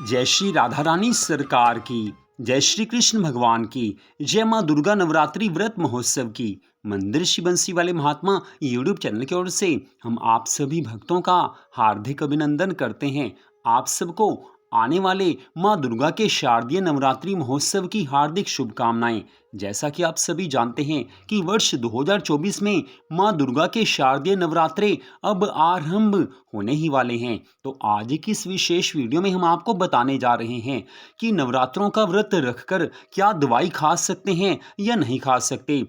जय श्री राधा रानी सरकार की, जय श्री कृष्ण भगवान की, जय माँ दुर्गा नवरात्रि व्रत महोत्सव की। मंदिर श्री बंसी वाले महात्मा यूट्यूब चैनल की ओर से हम आप सभी भक्तों का हार्दिक अभिनंदन करते हैं। आप सबको आने वाले माँ दुर्गा के शारदीय नवरात्रि महोत्सव की हार्दिक शुभकामनाएं। जैसा कि आप सभी जानते हैं कि वर्ष 2024 में माँ दुर्गा के शारदीय नवरात्रे अब आरंभ होने ही वाले हैं। तो आज की इस विशेष वीडियो में हम आपको बताने जा रहे हैं कि नवरात्रों का व्रत रखकर क्या दवाई खा सकते हैं या नहीं खा सकते,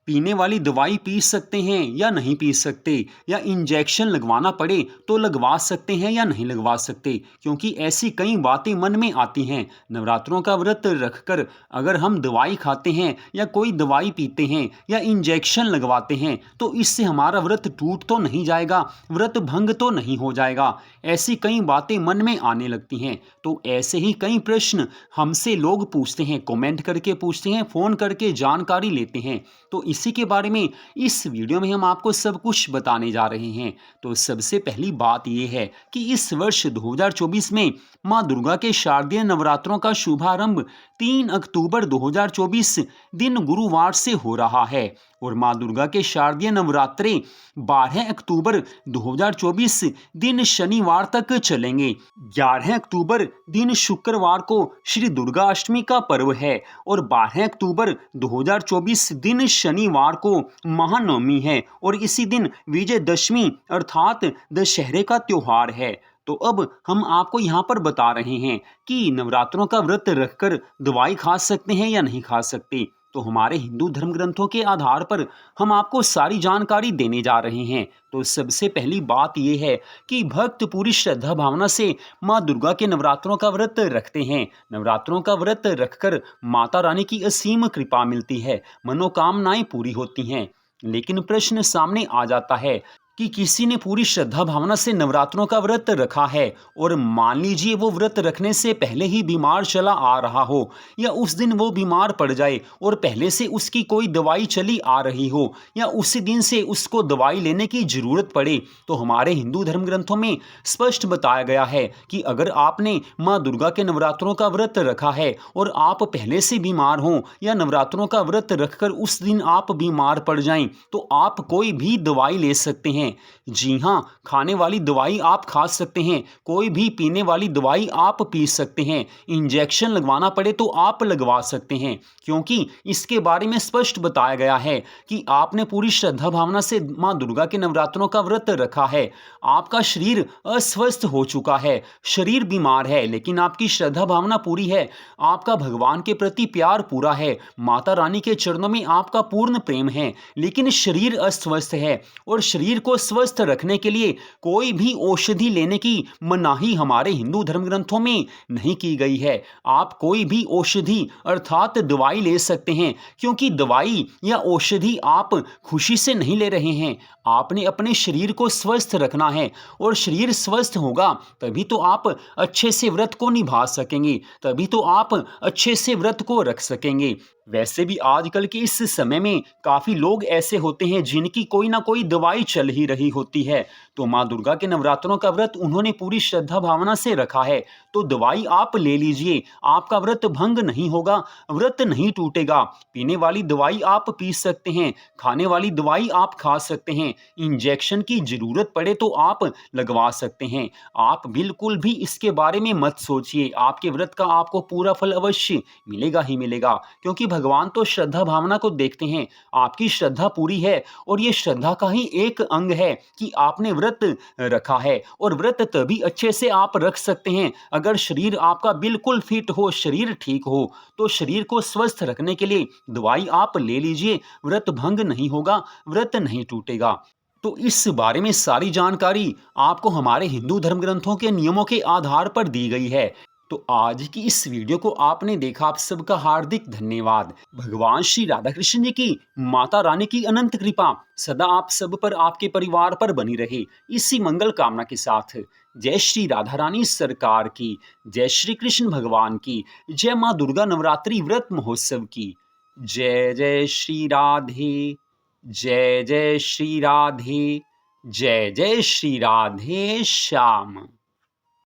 पीने वाली दवाई पी सकते हैं या नहीं पी सकते, या इंजेक्शन लगवाना पड़े तो लगवा सकते हैं या नहीं लगवा सकते। क्योंकि ऐसी कई बातें मन में आती हैं। नवरात्रों का व्रत रखकर अगर हम दवाई खाते हैं या कोई दवाई पीते हैं या इंजेक्शन लगवाते हैं तो इससे हमारा व्रत टूट तो नहीं जाएगा, व्रत भंग तो नहीं हो जाएगा। ऐसी कई बातें मन में आने लगती हैं। तो ऐसे ही कई प्रश्न हमसे लोग पूछते हैं, कमेंट करके पूछते हैं, फ़ोन करके जानकारी लेते हैं। तो इसी के बारे में इस वीडियो में हम आपको सब कुछ बताने जा रहे हैं। तो सबसे पहली बात यह है कि इस वर्ष 2024 में मां दुर्गा के शारदीय नवरात्रों का शुभारंभ 3 अक्टूबर 2024 दिन गुरुवार से हो रहा है और मां दुर्गा के शारदीय नवरात्रे 12 अक्टूबर 2024 दिन शनिवार तक चलेंगे। 11 अक्टूबर दिन शुक्रवार को श्री दुर्गा अष्टमी का पर्व है और 12 अक्टूबर 2024 दिन शनिवार को महानवमी है और इसी दिन विजयदशमी अर्थात दशहरे का त्योहार है। तो अब हम आपको यहाँ पर बता रहे हैं कि नवरात्रों का व्रत रखकर दवाई खा सकते हैं या नहीं खा सकते। तो हमारे हिंदू धर्म ग्रंथों के आधार पर हम आपको सारी जानकारी देने जा रहे हैं। तो सबसे पहली बात यह है कि भक्त पूरी श्रद्धा भावना से माँ दुर्गा के नवरात्रों का व्रत रखते हैं। नवरात्रों का व्रत रखकर माता रानी की असीम कृपा मिलती है, मनोकामनाएं पूरी होती हैं। लेकिन प्रश्न सामने आ जाता है कि किसी ने पूरी श्रद्धा भावना से नवरात्रों का व्रत रखा है और मान लीजिए वो व्रत रखने से पहले ही बीमार चला आ रहा हो या उस दिन वो बीमार पड़ जाए और पहले से उसकी कोई दवाई चली आ रही हो या उसी दिन से उसको दवाई लेने की जरूरत पड़े। तो हमारे हिंदू धर्म ग्रंथों में स्पष्ट बताया गया है कि अगर आपने माँ दुर्गा के नवरात्रों का व्रत रखा है और आप पहले से बीमार हों या नवरात्रों का व्रत रखकर उस दिन आप बीमार पड़ जाएं तो आप कोई भी दवाई ले सकते हैं। जी हाँ, खाने वाली दवाई आप खा सकते हैं, कोई भी पीने वाली दवाई आप पी सकते हैं, इंजेक्शन लगवाना पड़े तो आप लगवा सकते हैं। क्योंकि इसके बारे में स्पष्ट बताया गया है कि आपने पूरी श्रद्धा भावना से माँ दुर्गा के नवरात्रों का व्रत रखा है, आपका शरीर अस्वस्थ हो चुका है, शरीर बीमार है, लेकिन आपकी श्रद्धा भावना पूरी है, आपका भगवान के प्रति प्यार पूरा है, माता रानी के चरणों में आपका पूर्ण प्रेम है, लेकिन शरीर अस्वस्थ है और शरीर को स्वस्थ रखने के लिए कोई भी औषधि लेने की मनाही हमारे हिंदू धर्म ग्रंथों में नहीं की गई है। आप कोई भी औषधि अर्थात दवाई ले सकते हैं, क्योंकि दवाई या औषधि आप खुशी से नहीं ले रहे हैं, आपने अपने शरीर को स्वस्थ रखना है और शरीर स्वस्थ होगा तभी तो आप अच्छे से व्रत को निभा सकेंगे, तभी तो आप अच्छे से व्रत को रख सकेंगे। वैसे भी आजकल के इस समय में काफ़ी लोग ऐसे होते हैं जिनकी कोई ना कोई दवाई चल ही रही होती है। तो माँ दुर्गा के नवरात्रों का व्रत उन्होंने पूरी श्रद्धा भावना से रखा है, तो दवाई आप ले लीजिए, आपका व्रत भंग नहीं होगा, व्रत नहीं टूटेगा। पीने वाली दवाई आप पी सकते हैं, खाने वाली दवाई आप खा सकते हैं, इंजेक्शन की ज़रूरत पड़े तो आप लगवा सकते हैं। आप बिल्कुल भी इसके बारे में मत सोचिए, आपके व्रत का आपको पूरा फल अवश्य मिलेगा ही मिलेगा, क्योंकि भगवान तो श्रद्धा भावना को देखते हैं। आपकी श्रद्धा पूरी है और ये श्रद्धा का ही एक अंग है कि आपने व्रत रखा है, और व्रत तभी अच्छे से आप रख सकते हैं अगर शरीर आपका बिल्कुल फिट हो, शरीर ठीक हो। तो शरीर को स्वस्थ रखने के लिए दवाई आप ले लीजिए, व्रत भंग नहीं होगा, व्रत नहीं टूटेगा। तो इस बारे में सारी जानकारी आपको हमारे हिंदू धर्म ग्रंथों के नियमों के आधार पर दी गई है। तो आज की इस वीडियो को आपने देखा, आप सबका हार्दिक धन्यवाद। भगवान श्री राधा कृष्ण जी की, माता रानी की अनंत कृपा सदा आप सब पर, आपके परिवार पर बनी रहे, इसी मंगल कामना के साथ जय श्री राधा रानी सरकार की, जय श्री कृष्ण भगवान की, जय माँ दुर्गा नवरात्रि व्रत महोत्सव की। जय जय श्री राधे, जय जय श्री राधे, जय जय श्री राधे श्याम।